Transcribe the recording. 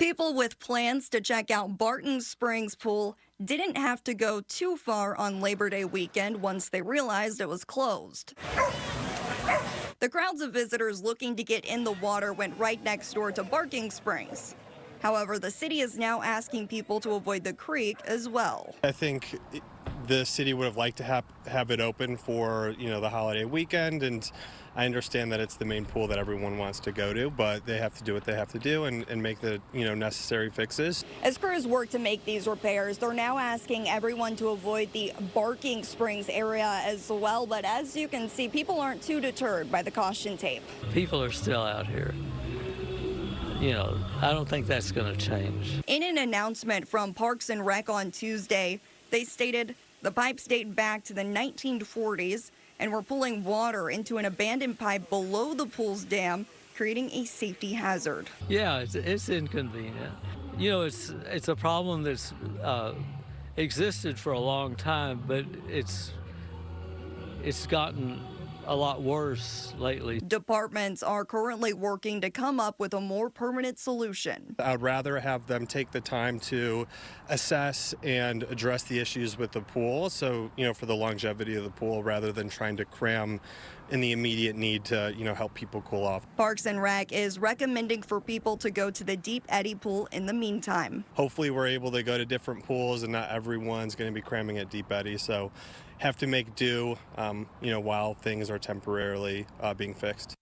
People with plans to check out Barton Springs Pool didn't have to go too far on Labor Day weekend once they realized it was closed. The crowds of visitors looking to get in the water went right next door to Barton Springs. However, the city is now asking people to avoid the creek as well. I think the city would have liked to have it open for the holiday weekend, and I understand that it's the main pool that everyone wants to go to, but they have to do what they have to do and make the necessary fixes. As crews work to make these repairs, they're now asking everyone to avoid the Barton Springs area as well. But as you can see, people aren't too deterred by the caution tape. People are still out here. I don't think that's going to change. In an announcement from Parks and Rec on Tuesday, they stated the pipes date back to the 1940s and were pulling water into an abandoned pipe below the pool's dam, creating a safety hazard. Yeah, it's inconvenient. It's a problem that's existed for a long time, but it's gotten a lot worse lately. Departments are currently working to come up with a more permanent solution. I'd rather have them take the time to assess and address the issues with the pool, so for the longevity of the pool, rather than trying to cram in the immediate need to help people cool off. Parks and Rec is recommending for people to go to the Deep Eddy pool in the meantime. Hopefully we're able to go to different pools and not everyone's going to be cramming at Deep Eddy, so have to make do while things are temporarily being fixed.